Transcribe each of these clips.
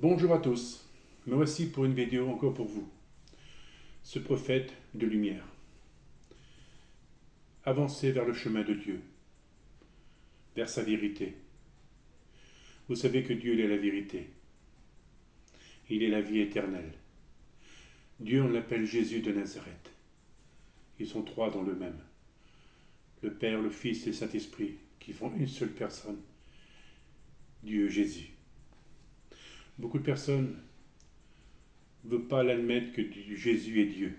Bonjour à tous, me voici pour une vidéo encore pour vous, ce prophète de lumière. Avancez vers le chemin de Dieu, vers sa vérité. Vous savez que Dieu il est la vérité, il est la vie éternelle. Dieu on l'appelle Jésus de Nazareth. Ils sont trois dans le même, le Père, le Fils et le Saint-Esprit, qui font une seule personne, Dieu Jésus. Beaucoup de personnes ne veulent pas l'admettre que Jésus est Dieu.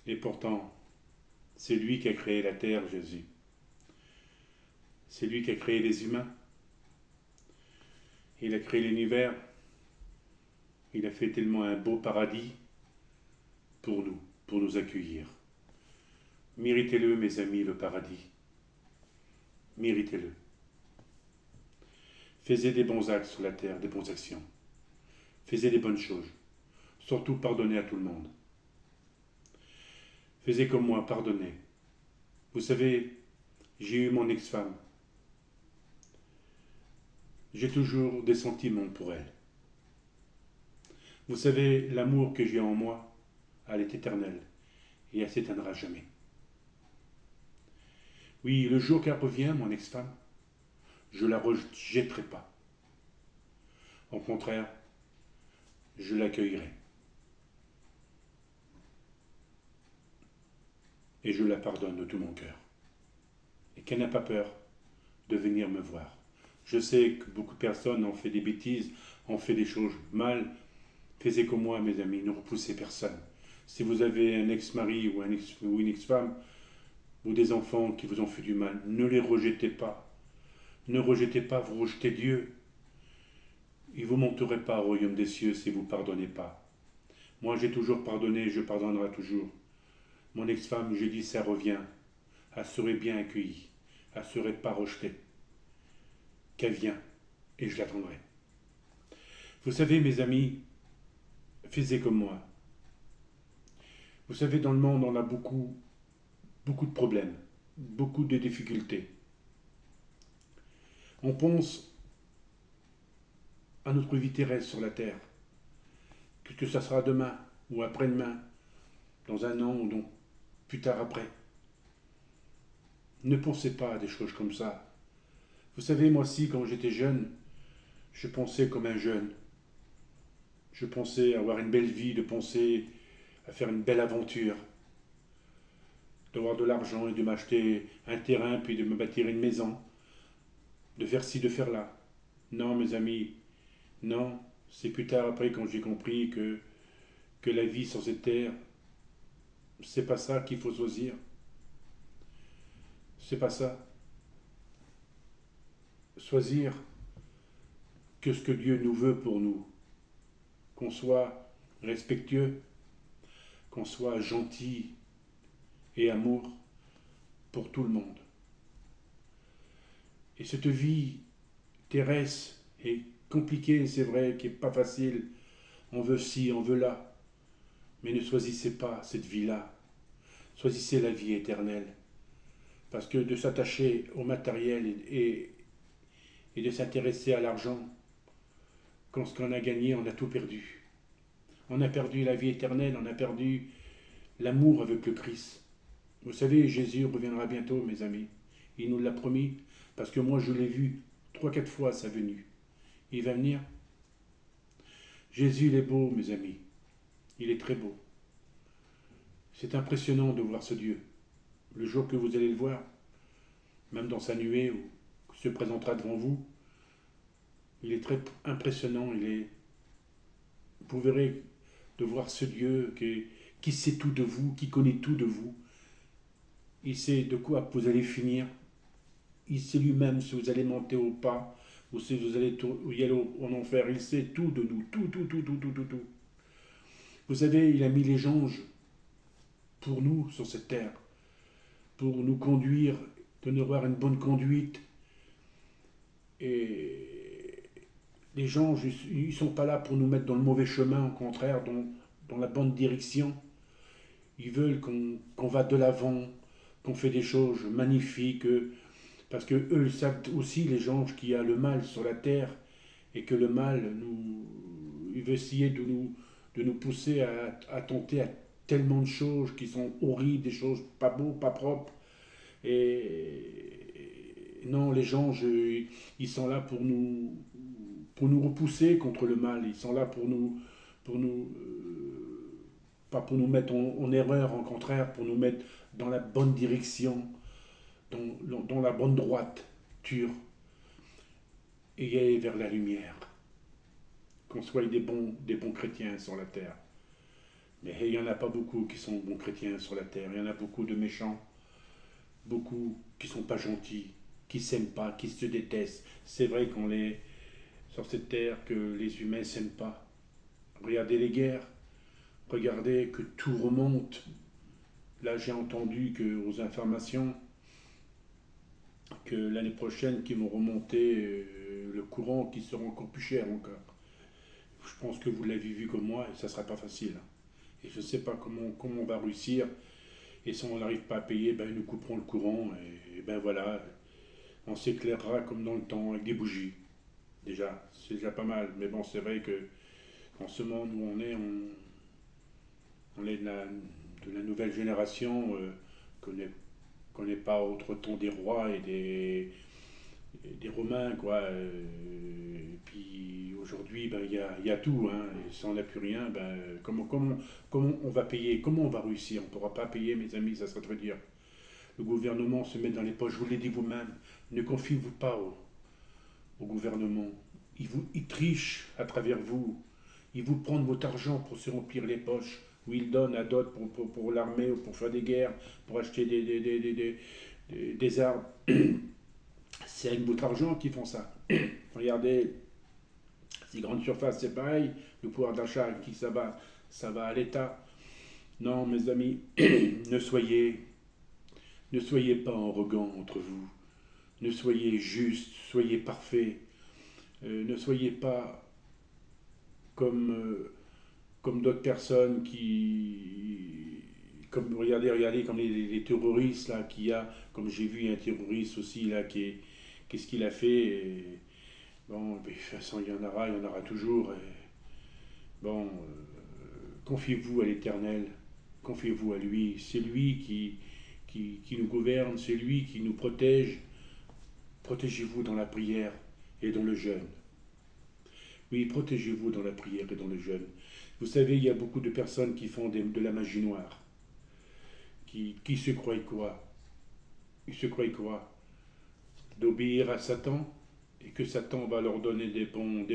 Et pourtant, c'est lui qui a créé la terre, Jésus. C'est lui qui a créé les humains. Il a créé l'univers. Il a fait tellement un beau paradis pour nous accueillir. Méritez-le, mes amis, le paradis. Méritez-le. Faisez des bons actes sur la terre, des bonnes actions. Faisez des bonnes choses. Surtout pardonnez à tout le monde. Faisez comme moi, pardonnez. Vous savez, j'ai eu mon ex-femme. J'ai toujours des sentiments pour elle. Vous savez, l'amour que j'ai en moi, elle est éternelle et elle s'éteindra jamais. Oui, le jour qu'elle revient, mon ex-femme, je ne la rejetterai pas. Au contraire, je l'accueillerai. Et je la pardonne de tout mon cœur. Et qu'elle n'a pas peur de venir me voir. Je sais que beaucoup de personnes ont fait des bêtises, ont fait des choses mal. Faites comme moi, mes amis, ne repoussez personne. Si vous avez un ex-mari ou une ex-femme, ou des enfants qui vous ont fait du mal, ne les rejetez pas. Ne rejetez pas, vous rejetez Dieu. Il ne vous monterait pas au royaume des cieux si vous ne pardonnez pas. Moi, j'ai toujours pardonné, je pardonnerai toujours. Mon ex-femme, j'ai dit, ça revient. Elle serait bien accueillie. Elle ne serait pas rejetée. Qu'elle vienne, et je l'attendrai. Vous savez, mes amis, faites comme moi. Vous savez, dans le monde, on a beaucoup de problèmes, beaucoup de difficultés. On pense à notre vie terrestre sur la terre, que ça sera demain ou après-demain, dans un an ou donc plus tard après. Ne pensez pas à des choses comme ça. Vous savez, moi aussi, quand j'étais jeune, je pensais comme un jeune. Je pensais avoir une belle vie, de penser à faire une belle aventure, d'avoir de l'argent et de m'acheter un terrain, puis de me bâtir une maison, de faire ci, de faire là. Non, mes amis, non, c'est plus tard après quand j'ai compris que la vie sur cette terre, c'est pas ça qu'il faut choisir. C'est pas ça. Choisir que ce que Dieu nous veut pour nous. Qu'on soit respectueux, qu'on soit gentil et amour pour tout le monde. Et cette vie terrestre est compliquée, c'est vrai, qui n'est pas facile. On veut ci, on veut là. Mais ne choisissez pas cette vie-là. Choisissez la vie éternelle. Parce que de s'attacher au matériel et de s'intéresser à l'argent, quand ce qu'on a gagné, on a tout perdu. On a perdu la vie éternelle, on a perdu l'amour avec le Christ. Vous savez, Jésus reviendra bientôt, mes amis. Il nous l'a promis, parce que moi je l'ai vu 3-4 fois sa venue. Il va venir. Jésus, il est beau, mes amis. Il est très beau. C'est impressionnant de voir ce Dieu. Le jour que vous allez le voir, même dans sa nuée, ou se présentera devant vous, il est très impressionnant. Vous verrez de voir ce Dieu qui sait tout de vous, qui connaît tout de vous. Il sait de quoi vous allez finir. Il sait lui-même si vous allez monter au pas ou si vous allez y aller en enfer. Il sait tout de nous, tout. Vous savez, il a mis les anges pour nous sur cette terre, pour nous conduire, de nous avoir une bonne conduite. Et les anges, ils ne sont pas là pour nous mettre dans le mauvais chemin, au contraire, dans la bonne direction. Ils veulent qu'on va de l'avant, qu'on fait des choses magnifiques, parce que eux savent aussi, les anges, qu'il y a le mal sur la terre et que le mal il veut essayer de nous pousser à tenter à tellement de choses qui sont horribles, des choses pas beaux, pas propres. Et non, les gens, ils sont là pour nous repousser contre le mal. Ils sont là pour nous, pas pour nous mettre en erreur, au contraire, pour nous mettre dans la bonne direction, dans la bonne droite, et aller vers la lumière. Qu'on soit des bons chrétiens sur la terre. Mais il n'y en a pas beaucoup qui sont bons chrétiens sur la terre. Il y en a beaucoup de méchants, beaucoup qui ne sont pas gentils, qui ne s'aiment pas, qui se détestent. C'est vrai qu'on est sur cette terre que les humains ne s'aiment pas. Regardez les guerres, regardez que tout remonte. Là, j'ai entendu que aux informations que l'année prochaine, qu'ils vont remonter le courant, qui sera encore plus cher encore. Je pense que vous l'avez vu comme moi, et ça ne sera pas facile. Et je ne sais pas comment on va réussir. Et si on n'arrive pas à payer, ben, ils nous couperont le courant. Et ben voilà, on s'éclairera comme dans le temps avec des bougies. Déjà, c'est déjà pas mal. Mais bon, c'est vrai que en ce monde où on est de la nouvelle génération, qu'on n'est pas autre temps des rois et des Romains, quoi. Et puis aujourd'hui, ben, y a tout. Hein. Et si on n'a plus rien, ben, comment on va payer? Comment on va réussir? On ne pourra pas payer, mes amis, ça serait très dur. Le gouvernement se met dans les poches, je vous l'ai dit vous-même. Ne confiez-vous pas au gouvernement. Il triche à travers vous. Ils vous prennent votre argent pour se remplir les poches, ou ils donnent à d'autres pour l'armée ou pour faire des guerres, pour acheter des armes. C'est avec votre argent qu'ils font ça. Regardez, ces grandes surfaces, c'est pareil. Le pouvoir d'achat, qui ça va à l'État. Non, mes amis, ne soyez, ne soyez pas arrogants entre vous. Ne soyez justes, soyez parfaits. Ne soyez pas comme d'autres personnes comme regardez comme les terroristes là qui a comme j'ai vu un terroriste aussi là qu'est-ce qu'il a fait bon de toute façon il y en aura toujours bon confiez-vous à l'Éternel, confiez-vous à lui, c'est lui qui nous gouverne, c'est lui qui nous protège. Protégez-vous dans la prière et dans le jeûne. Oui, protégez-vous dans la prière et dans le jeûne. Vous savez, il y a beaucoup de personnes qui font de la magie noire. Qui se croient quoi? Ils se croient quoi? D'obéir à Satan et que Satan va leur donner des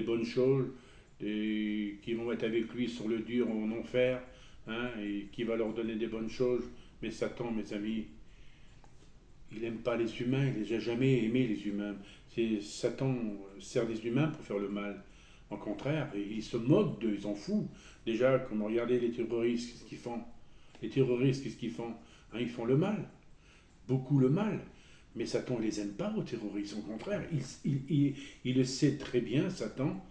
bonnes choses, qui vont être avec lui sur le dur en enfer, hein, et qui va leur donner des bonnes choses. Mais Satan, mes amis, il n'aime pas les humains, il n'a jamais aimé les humains. Satan sert les humains pour faire le mal. Au contraire, il se moque d'eux, ils s'en foutent. Déjà, comme regardez les terroristes, qu'est-ce qu'ils font? Les terroristes, qu'est-ce qu'ils font? Hein, ils font le mal, beaucoup le mal. Mais Satan ne les aime pas aux terroristes, au contraire. Il le sait très bien, Satan,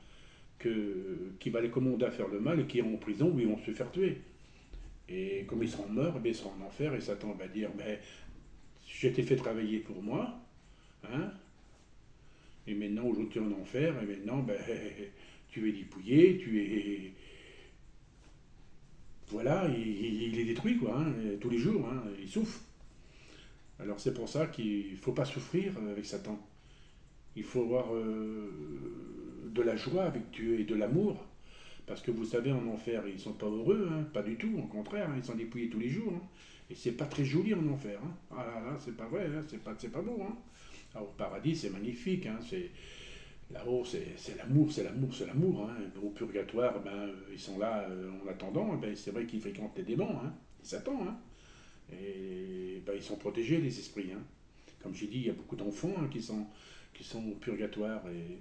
qu'il va les commander à faire le mal et qu'ils iront en prison où ils vont se faire tuer. Et comme ils seront morts, ils seront en enfer et Satan va dire, ben, je t'ai fait travailler pour moi, hein, et maintenant aujourd'hui tu es en enfer, et maintenant ben, tu es dépouillé, tu es... Voilà, il est détruit, quoi, hein, tous les jours, hein, il souffre. Alors c'est pour ça qu'il ne faut pas souffrir avec Satan. Il faut avoir de la joie avec Dieu et de l'amour. Parce que vous savez, en enfer, ils ne sont pas heureux, hein, pas du tout, au contraire, hein, ils sont dépouillés tous les jours. Hein, et c'est pas très joli en enfer. Hein. Ah là là, c'est pas vrai, hein, c'est pas beau. Hein. Alors, au paradis, c'est magnifique. Hein, là-haut, c'est l'amour, c'est l'amour, c'est l'amour. Hein. Au purgatoire, ben, ils sont là en attendant. Ben, c'est vrai qu'ils fréquentent les démons, hein, ils s'attendent. Hein. Et ben, ils sont protégés, les esprits. Hein. Comme j'ai dit, il y a beaucoup d'enfants hein, qui sont au purgatoire. Et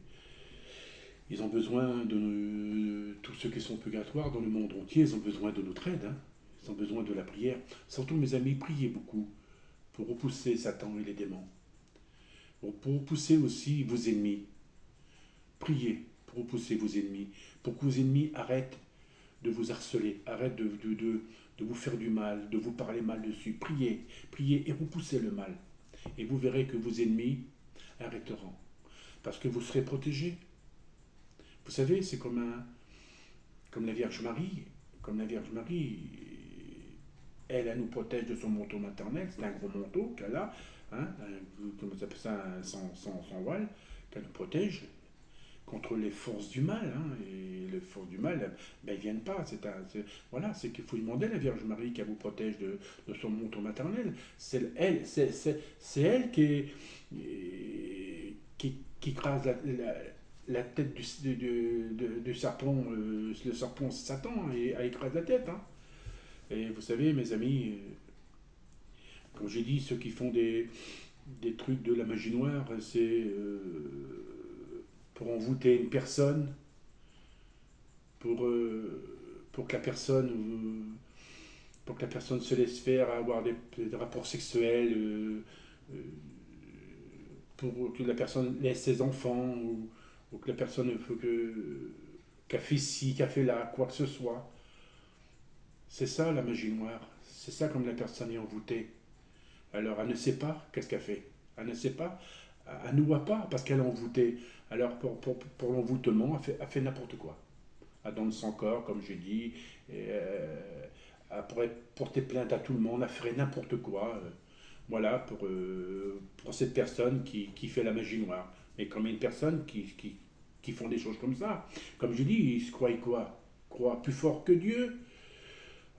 ils ont besoin tous ceux qui sont purgatoires dans le monde entier, ils ont besoin de notre aide. Hein. Ils ont besoin de la prière. Surtout, mes amis, priez beaucoup pour repousser Satan et les démons. Pour repousser aussi vos ennemis. Priez pour repousser vos ennemis. Pour que vos ennemis arrêtent de vous harceler, arrêtent de vous faire du mal, de vous parler mal dessus. Priez, priez et repoussez le mal. Et vous verrez que vos ennemis arrêteront. Parce que vous serez protégés. Vous savez, c'est comme la Vierge Marie. Comme la Vierge Marie, elle nous protège de son manteau maternel. C'est un gros manteau qu'elle a, hein, comment ça s'appelle ça, sans voile, qu'elle nous protège contre les forces du mal. Hein, et les forces du mal, ben, elles ne viennent pas. Voilà, c'est qu'il faut demander à la Vierge Marie qu'elle vous protège de son manteau maternel. C'est elle qui écrase la tête du serpent. Le serpent, c'est Satan, et elle écrase la tête. Hein. Et vous savez, mes amis, comme j'ai dit, ceux qui font des trucs de la magie noire, c'est pour envoûter une personne, pour que la personne pour que la personne se laisse faire avoir des rapports sexuels, euh, pour que la personne laisse ses enfants, ou que la personne qu'a fait ci, qu'a fait là, quoi que ce soit. C'est ça la magie noire. C'est ça comme la personne est envoûtée. Alors elle ne sait pas qu'est-ce qu'elle fait. Elle ne sait pas. Elle ne voit pas parce qu'elle est envoûtée. Alors pour l'envoûtement, elle fait n'importe quoi. Elle donne son corps, comme j'ai dit. Et, elle pourrait porter plainte à tout le monde. Elle ferait n'importe quoi. Voilà, pour cette personne qui fait la magie noire. Mais comme une personne qui font des choses comme ça. Comme je dis, ils se croient quoi? Ils croient plus fort que Dieu.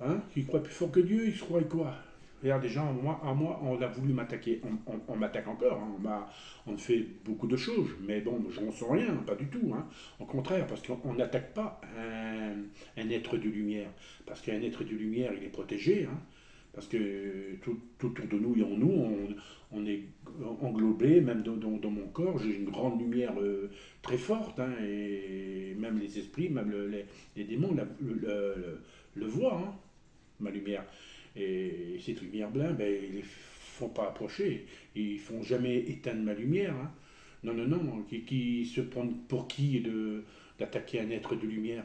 Hein? Ils croient plus fort que Dieu, ils se croient quoi? Regarde, déjà, moi, on a voulu m'attaquer. On m'attaque encore. Hein. On fait beaucoup de choses. Mais bon, je n'en sens rien, pas du tout. Hein. Au contraire, parce qu'on n'attaque pas un être de lumière. Parce qu'un être de lumière, il est protégé. Hein. Parce que tout autour de nous et en nous, on est englobé, même dans mon corps, j'ai une grande lumière très forte. Hein, et même les esprits, même les démons le voient. Hein, ma lumière. Et cette lumière blanche, ben, ils ne font pas approcher. Ils ne font jamais éteindre ma lumière. Hein. Non, non, non. Qui se prennent pour qui d'attaquer un être de lumière?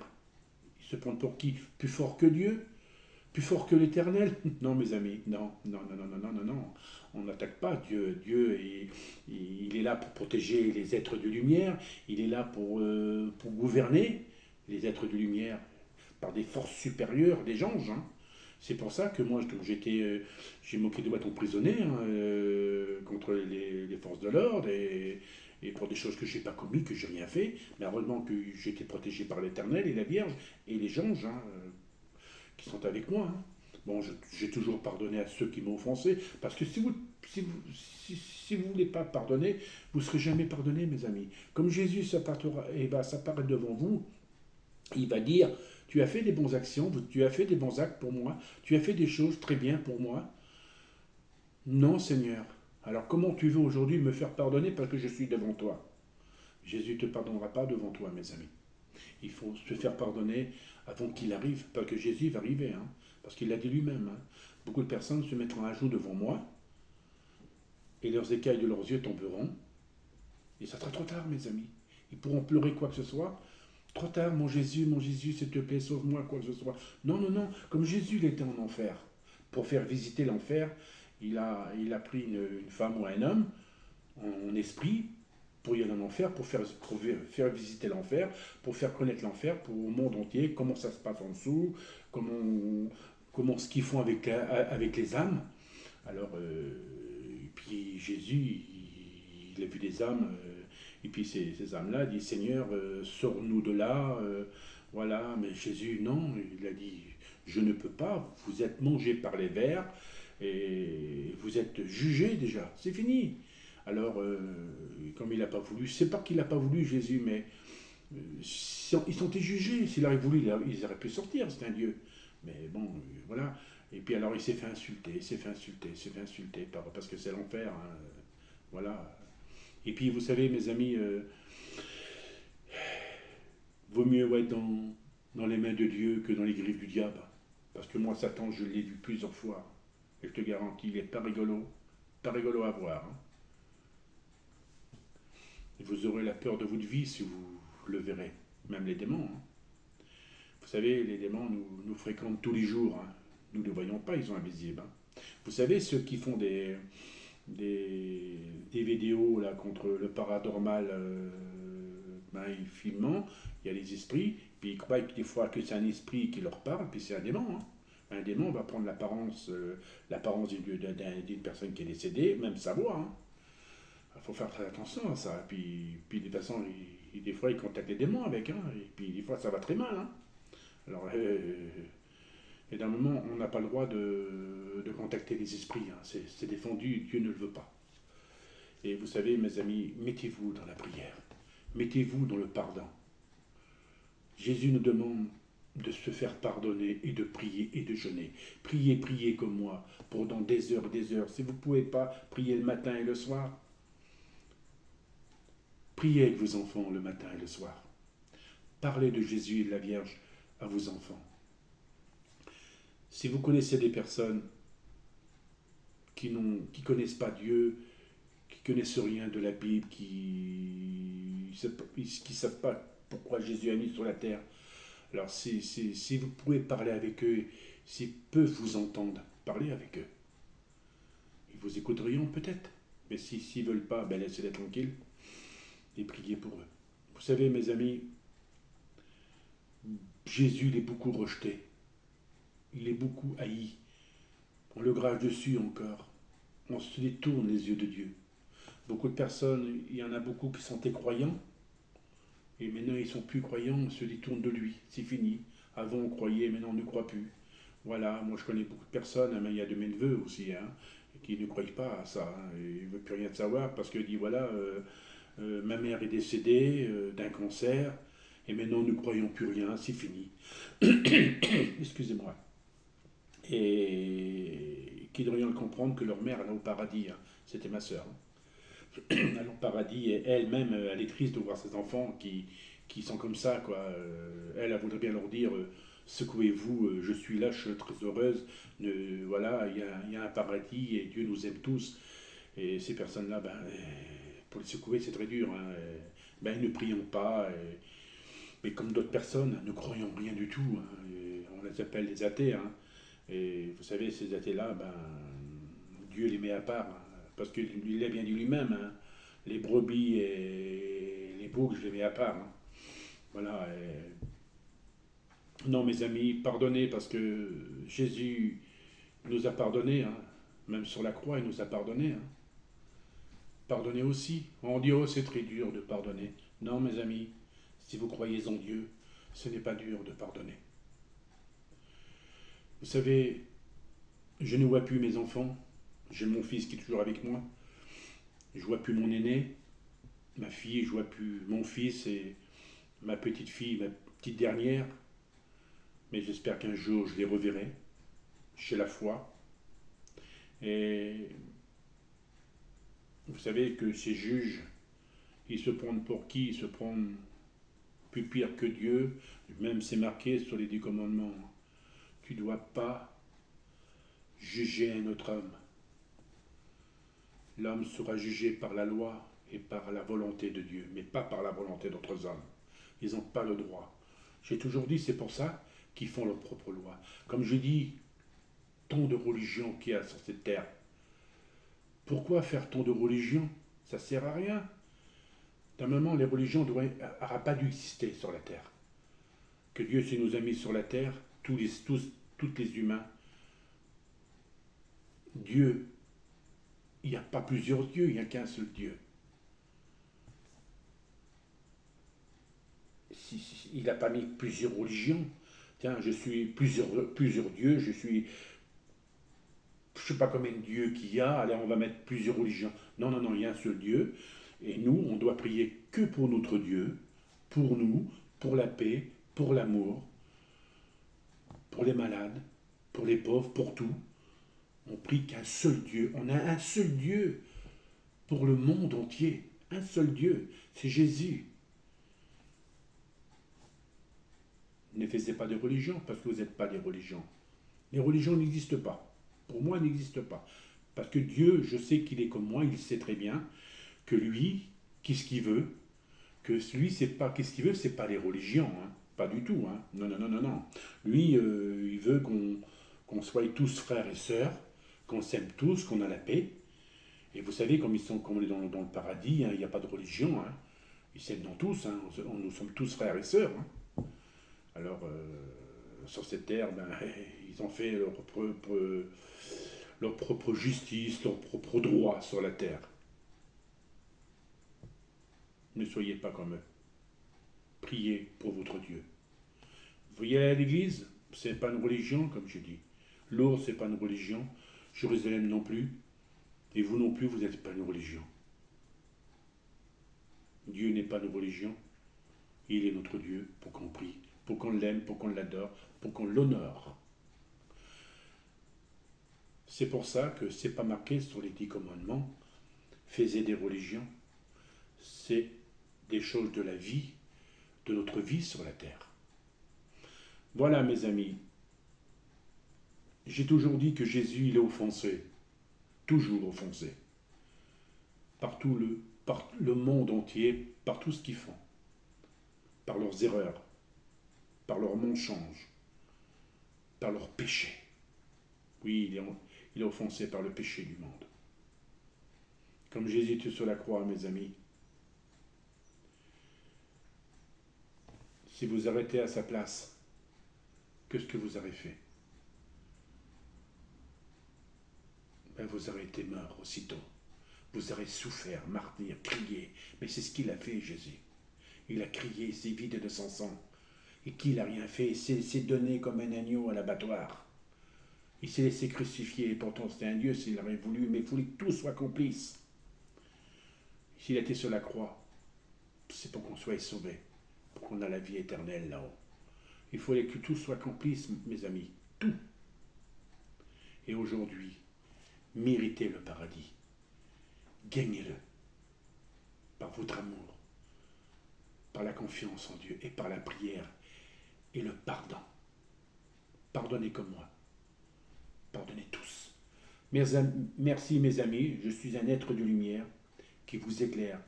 Ils se prennent pour qui? Plus fort que Dieu? Plus fort que l'Éternel? Non, mes amis. Non, non, non, non, non, non, non, non. On n'attaque pas Dieu. Dieu, il est là pour protéger les êtres de lumière. Il est là pour gouverner les êtres de lumière par des forces supérieures, des anges. Hein. C'est pour ça que moi, j'ai moqué de bâton emprisonné hein, contre les forces de l'ordre et pour des choses que je n'ai pas commis, que je n'ai rien fait. Mais heureusement que j'ai été protégé par l'Éternel et la Vierge et les anges hein, qui sont avec moi. Hein. Bon, j'ai toujours pardonné à ceux qui m'ont offensé, parce que si vous voulez pas pardonner, vous ne serez jamais pardonné, mes amis. Comme Jésus s'apparaît devant vous, il va dire, tu as fait des bonnes actions, tu as fait des bons actes pour moi, tu as fait des choses très bien pour moi. Non, Seigneur. Alors comment tu veux aujourd'hui me faire pardonner parce que je suis devant toi? Jésus ne te pardonnera pas devant toi, mes amis. Il faut se faire pardonner avant qu'il arrive, parce que Jésus va arriver, hein, parce qu'il l'a dit lui-même. Hein. Beaucoup de personnes se mettront à genoux devant moi, et leurs écailles de leurs yeux tomberont, et ça sera trop tard, mes amis. Ils pourront pleurer quoi que ce soit. Trop tard, mon Jésus, s'il te plaît, sauve-moi, quoi que ce soit. Non, non, non, comme Jésus, il était en enfer. Pour faire visiter l'enfer, il a pris une femme ou un homme en esprit pour y aller en enfer, pour faire visiter l'enfer, pour faire connaître l'enfer au monde entier, comment ça se passe en dessous, comment ce qu'ils font avec les âmes. Alors, et puis Jésus, il a vu des âmes, et puis ces âmes-là disent Seigneur, sors-nous de là, voilà, mais Jésus, non, il a dit je ne peux pas, vous êtes mangés par les vers, et vous êtes jugés déjà, c'est fini. Alors, comme il n'a pas voulu, c'est pas qu'il n'a pas voulu Jésus, mais ils sont été jugés. S'il avait voulu, ils auraient pu sortir, c'est un Dieu. Mais bon, voilà. Et puis alors il s'est fait insulter, parce que c'est l'enfer. Hein. Voilà. Et puis vous savez, mes amis, vaut mieux être dans les mains de Dieu que dans les griffes du diable. Parce que moi, Satan, je l'ai vu plusieurs fois. Et je te garantis, il n'est pas rigolo à voir. Hein. Et vous aurez la peur de votre vie si vous le verrez. Même les démons. Hein. Vous savez, les démons nous fréquentent tous les jours. Hein. Nous ne les voyons pas, ils sont invisibles. Hein. Vous savez, ceux qui font des vidéos là, contre le paranormal, Ben, finalement, il y a les esprits, puis ils croient que des fois que c'est un esprit qui leur parle, puis c'est un démon. Hein. Un démon va prendre l'apparence d'une personne qui est décédée, même sa voix. Hein. Il faut faire très attention à ça. Puis de toute façon, des fois, ils contactent les démons avec. Hein. Et puis des fois, ça va très mal. Hein. Alors, et d'un moment, on n'a pas le droit de contacter les esprits. Hein. C'est défendu, Dieu ne le veut pas. Et vous savez, mes amis, mettez-vous dans la prière. Mettez-vous dans le pardon. Jésus nous demande de se faire pardonner et de prier et de jeûner. Priez, priez comme moi pendant des heures, des heures. Si vous ne pouvez pas, priez le matin et le soir. Priez avec vos enfants le matin et le soir. Parlez de Jésus et de la Vierge à vos enfants. Si vous connaissez des personnes qui connaissent pas Dieu, qui connaissent rien de la Bible, qui savent pas pourquoi Jésus a mis sur la terre, alors si vous pouvez parler avec eux, s'ils peuvent vous entendre, parlez avec eux. Ils vous écouteront peut-être, mais s'ils ne veulent pas, ben laissez-les tranquilles et priez pour eux. Vous savez, mes amis, Jésus, il est beaucoup rejeté. Il est beaucoup haï. On le grave dessus encore. On se détourne les yeux de Dieu. Beaucoup de personnes, il y en a beaucoup qui sont croyants, et maintenant ils ne sont plus croyants, on se détourne de lui. C'est fini. Avant on croyait, maintenant on ne croit plus. Voilà, moi je connais beaucoup de personnes, mais il y a de mes neveux aussi, hein, qui ne croient pas à ça. Hein, ils ne veulent plus rien savoir parce qu'ils disent voilà, ma mère est décédée d'un cancer, et maintenant nous ne croyons plus rien, c'est fini. Excusez-moi. Et qui devraient le comprendre que leur mère allait au paradis. Hein. C'était ma sœur. Hein. Elle est au paradis et elle-même, elle est triste de voir ses enfants qui sont comme ça. Quoi. Elle voudrait bien leur dire secouez-vous, je suis là, je suis très heureuse. Voilà, il y a un paradis et Dieu nous aime tous. Et ces personnes-là, ben, pour les secouer, c'est très dur. Hein. Ben, ne prions pas. Mais comme d'autres personnes, ne croyons rien du tout. Hein. On les appelle des athées. Hein. Et vous savez, ces athées-là, ben, Dieu les met à part, hein, parce qu'il l'a bien dit lui-même, hein, les brebis et les boucs, je les mets à part. Hein. Voilà. Non, mes amis, pardonnez, parce que Jésus nous a pardonné, hein, même sur la croix, il nous a pardonné. Hein. Pardonnez aussi. On dit, oh, c'est très dur de pardonner. Non, mes amis, si vous croyez en Dieu, ce n'est pas dur de pardonner. Vous savez, je ne vois plus mes enfants. J'ai mon fils qui est toujours avec moi. Je ne vois plus mon aîné, ma fille, je ne vois plus mon fils et ma petite fille, ma petite dernière. Mais j'espère qu'un jour je les reverrai. J'ai la foi. Et vous savez que ces juges, ils se prennent pour qui? Ils se prennent plus pire que Dieu. Même c'est marqué sur les 10 commandements. Tu ne dois pas juger un autre homme. L'homme sera jugé par la loi et par la volonté de Dieu, mais pas par la volonté d'autres hommes. Ils n'ont pas le droit. J'ai toujours dit, c'est pour ça qu'ils font leur propre loi. Comme je dis, tant de religions qu'il y a sur cette terre. Pourquoi faire tant de religions? Ça ne sert à rien. D'un moment, les religions n'auraient pas dû exister sur la terre. Que Dieu s'est nous a mis sur la terre, tous les humains. Dieu, il n'y a pas plusieurs dieux, il n'y a qu'un seul Dieu. Il n'a pas mis plusieurs religions. Tiens, je suis plusieurs dieux, je ne sais pas combien de dieux qu'il y a, allez, on va mettre plusieurs religions. Non, non, non, il y a un seul Dieu. Et nous, on doit prier que pour notre Dieu, pour nous, pour la paix, pour l'amour, pour les malades, pour les pauvres, pour tout. On prie qu'un seul Dieu. On a un seul Dieu pour le monde entier. Un seul Dieu, c'est Jésus. Ne faites pas de religion parce que vous n'êtes pas des religions. Les religions n'existent pas. Pour moi, elles n'existent pas. Parce que Dieu, je sais qu'il est comme moi, il sait très bien que lui, qu'est-ce qu'il veut, que lui, c'est pas qu'est-ce qu'il veut, c'est pas les religions, hein. Pas du tout. Hein. Non, non, non, non, non. Lui, il veut qu'on soit tous frères et sœurs, qu'on s'aime tous, qu'on a la paix. Et vous savez, comme on est dans le paradis, hein, il n'y a pas de religion. Hein. Ils s'aiment tous, hein, nous sommes tous frères et sœurs. Hein. Alors, sur cette terre, ben, ils ont fait leur propre justice, leur propre droit sur la terre. Ne soyez pas comme eux. Priez pour votre Dieu. Vous voyez à l'église, c'est pas une religion, comme j'ai dit. Lourdes, c'est pas une religion. Jérusalem non plus. Et vous non plus, vous n'êtes pas une religion. Dieu n'est pas une religion. Il est notre Dieu pour qu'on prie, pour qu'on l'aime, pour qu'on l'adore, pour qu'on l'honore. C'est pour ça que c'est pas marqué sur les 10 commandements, faisez des religions. C'est des choses de la vie, de notre vie sur la terre. Voilà mes amis. J'ai toujours dit que Jésus, il est offensé. Toujours offensé. Par le monde entier, par tout ce qu'ils font. Par leurs erreurs, par leurs mensonges, par leurs péchés. Oui, il est offensé par le péché du monde. Comme Jésus était sur la croix, mes amis, si vous arrêtez à sa place, qu'est-ce que vous aurez fait? Ben, vous aurez été mort aussitôt. Vous aurez souffert, martyr, crié. Mais c'est ce qu'il a fait, Jésus. Il a crié, s'est vidé de son sang. Et qu'il n'a rien fait, il s'est donné comme un agneau à l'abattoir. Il s'est laissé crucifier, et pourtant c'était un Dieu s'il aurait voulu, mais il voulait que tout soit complice. S'il était sur la croix, c'est pour qu'on soit sauvé, pour qu'on ait la vie éternelle là-haut. Il fallait que tout soit complice, mes amis, tout. Et aujourd'hui, méritez le paradis. Gagnez-le par votre amour, par la confiance en Dieu et par la prière et le pardon. Pardonnez comme moi. Pardonnez tous. Merci mes amis, je suis un être de lumière qui vous éclaire,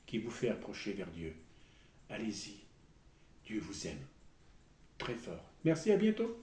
qui vous fait approcher vers Dieu. Allez-y, Dieu vous aime très fort. Merci, à bientôt.